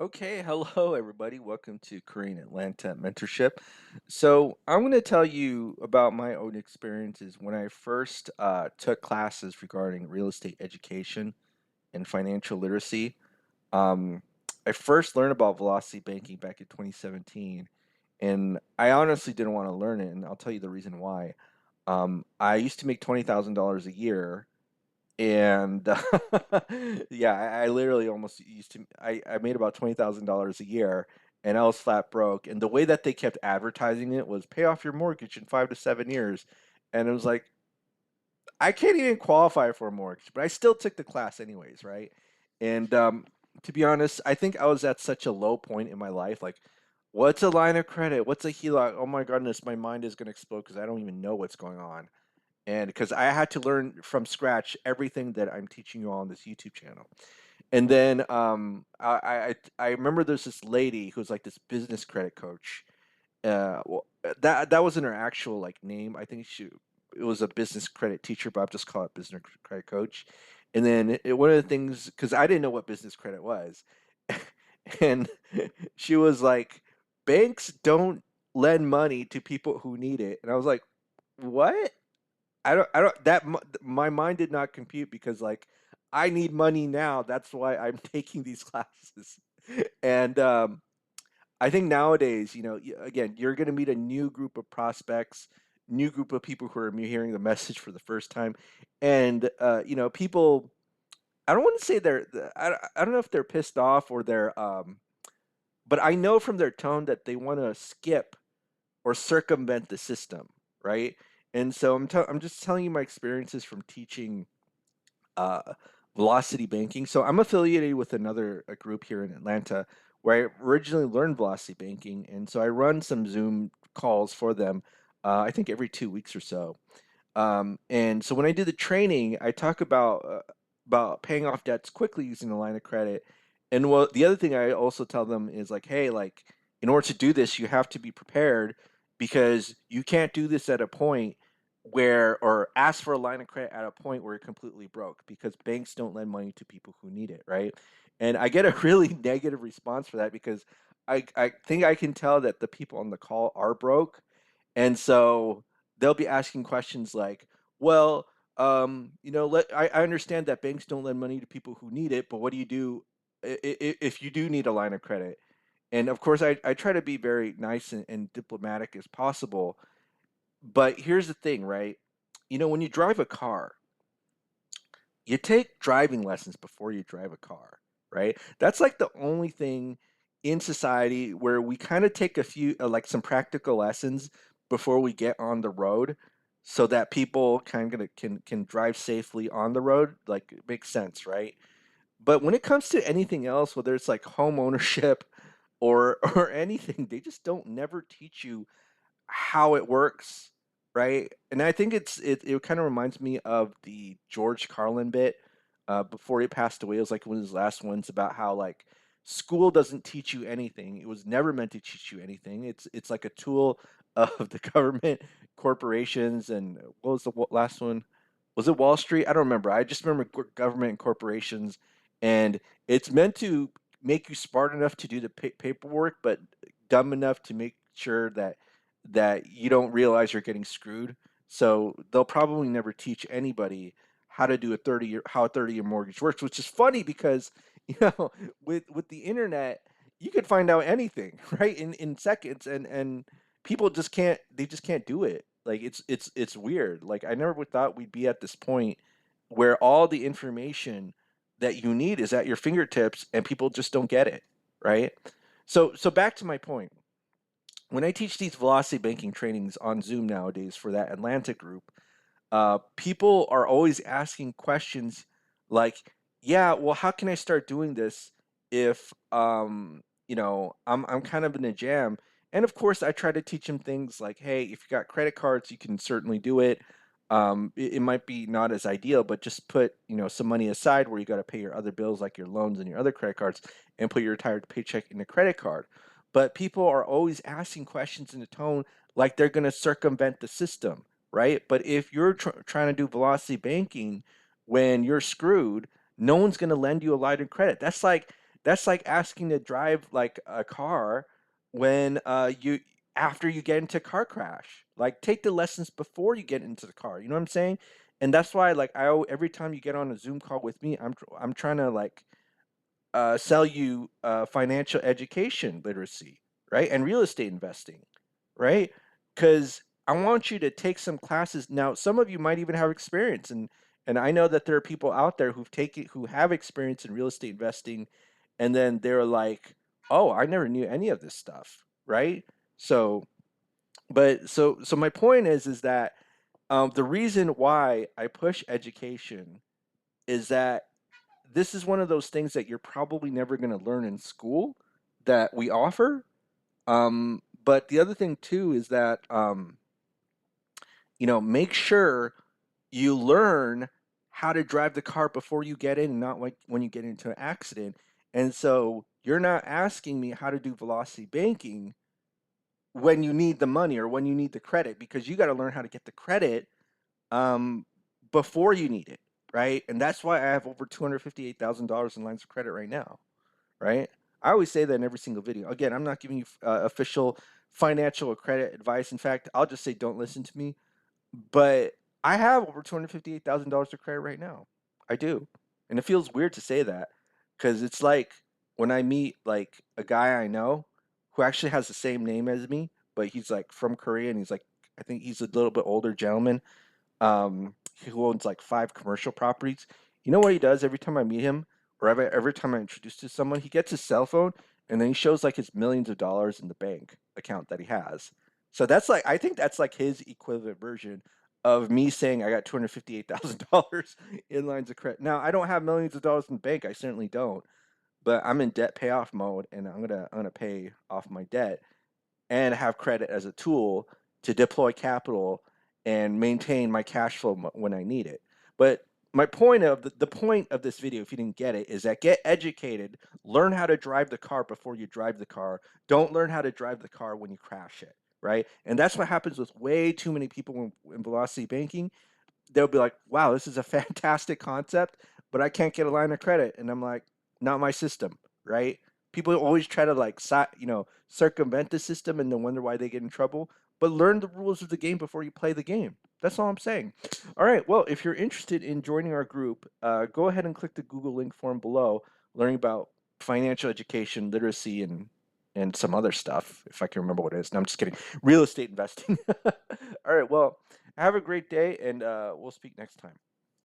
Okay, hello everybody. Welcome to Korean Atlanta Mentorship. So, I'm going to tell you about my own experiences when I first took classes regarding real estate education and financial literacy. Um, I first learned about velocity banking back in 2017, and I honestly didn't want to learn it, and I'll tell you the reason why. I used to make $20,000 a year and yeah, I literally almost used to I made about $20,000 a year and I was flat broke. And the way that they kept advertising it was pay off your mortgage in 5 to 7 years. And it was like, I can't even qualify for a mortgage, but I still took the class anyways, right? And to be honest, I think I was at such a low point in my life. Like, what's a line of credit? What's a HELOC? Oh my goodness, my mind is going to explode because I don't even know what's going on. And because I had to learn from scratch everything that I'm teaching you all on this YouTube channel. And then I remember there's this lady who's like this business credit coach. That wasn't her actual like name. I think she it was a business credit teacher, but I'll just call it business credit coach. And then one of the things, because I didn't know what business credit was, and she was like, "Banks don't lend money to people who need it," and I was like, "What?" I don't that my mind did not compute because like I need money now. That's why I'm taking these classes. And I think nowadays, again, you're going to meet a new group of prospects, new group of people who are hearing the message for the first time, and people. I don't want to say I don't know if they're pissed off or they're but I know from their tone that they want to skip or circumvent the system, right? And so I'm just telling you my experiences from teaching uh, velocity banking. So I'm affiliated with another a group here in Atlanta where I originally learned velocity banking, and so I run some Zoom calls for them. I think every 2 weeks or so. And so when I do the training, I talk about paying off debts quickly using the line of credit. And what the other thing I also tell them is like, hey, like in order to do this, you have to be prepared because you can't do this at a point where or ask for a line of credit at a point where you're completely broke because banks don't lend money to people who need it, right? And I get a really negative response for that because I think I can tell that the people on the call are broke. And so they'll be asking questions like, well, I understand that banks don't lend money to people who need it, but what do you do if you do need a line of credit? And of course, I try to be very nice and diplomatic as possible. But here's the thing, right? When you drive a car, you take driving lessons before you drive a car, right? That's like the only thing in society where we kind of take a few, like some practical lessons before we get on the road so that people can drive safely on the road. Like it makes sense, right? But when it comes to anything else, whether it's like home ownership or or anything, they just don't never teach you how it works, right? And I think it kind of reminds me of the George Carlin bit before he passed away. It was like one of his last ones about how like school doesn't teach you anything. It was never meant to teach you anything. It's like a tool of the government, corporations, and what was the last one? Was it Wall Street? I don't remember. I just remember government and corporations, and it's meant to make you smart enough to do the paperwork, but dumb enough to make sure that you don't realize you're getting screwed. So they'll probably never teach anybody how to do a 30-year mortgage works, which is funny because you know with the internet you could find out anything right in seconds and people just can't do it. Like it's weird. Like I never would thought we'd be at this point where all the information that you need is at your fingertips and people just don't get it, right? So back to my point, when I teach these velocity banking trainings on Zoom nowadays for that Atlanta group, people are always asking questions like, "Yeah, well, how can I start doing this if I'm kind of in a jam?" And of course, I try to teach them things like, "Hey, if you got credit cards, you can certainly do it. It might be not as ideal, but just put some money aside where you got to pay your other bills like your loans and your other credit cards, and put your retired paycheck in a credit card." But people are always asking questions in a tone like they're going to circumvent the system, right? But if you're trying to do velocity banking when you're screwed, no one's going to lend you a line of credit. That's like That's like asking to drive like a car when you after you get into a car crash. Like take the lessons before you get into the car. You know what I'm saying? And that's why like every time you get on a Zoom call with me, I'm trying to like sell you financial education literacy, right? And real estate investing, right? Because I want you to take some classes. Now, some of you might even have experience, and I know that there are people out there who have experience in real estate investing, and then they're like, "Oh, I never knew any of this stuff," right? So, so my point is that the reason why I push education is that this is one of those things that you're probably never going to learn in school that we offer. But the other thing too is that make sure you learn how to drive the car before you get in, not like when you get into an accident. And so you're not asking me how to do velocity banking when you need the money or when you need the credit, because you got to learn how to get the credit um, before you need it, right? And that's why I have over $258,000 in lines of credit right now, right? I always say that in every single video. Again, I'm not giving you official financial or credit advice. In fact, I'll just say don't listen to me. But I have over $258,000 of credit right now. I do. And it feels weird to say that because it's like when I meet like a guy I know who actually has the same name as me, but he's like from Korea and he's like, I think he's a little bit older gentleman who owns like 5 commercial properties. You know what he does every time I meet him, or every time I introduce to someone, he gets his cell phone and then he shows like his millions of dollars in the bank account that he has. So that's like I think that's like his equivalent version of me saying I got $258,000 in lines of credit. Now I don't have millions of dollars in the bank. I certainly don't, but I'm in debt payoff mode, and I'm gonna pay off my debt and have credit as a tool to deploy capital and maintain my cash flow when I need it. But my point of the point of this video, if you didn't get it, is that get educated, learn how to drive the car before you drive the car. Don't learn how to drive the car when you crash it, right? And that's what happens with way too many people in velocity banking. They'll be like, wow, this is a fantastic concept, but I can't get a line of credit. And I'm like, not my system, right? People always try to like, circumvent the system and then wonder why they get in trouble. But learn the rules of the game before you play the game. That's all I'm saying. All right. Well, if you're interested in joining our group, go ahead and click the Google link form below, learning about financial education, literacy, and some other stuff, if I can remember what it is. No, I'm just kidding. Real estate investing. All right. Well, have a great day, and we'll speak next time.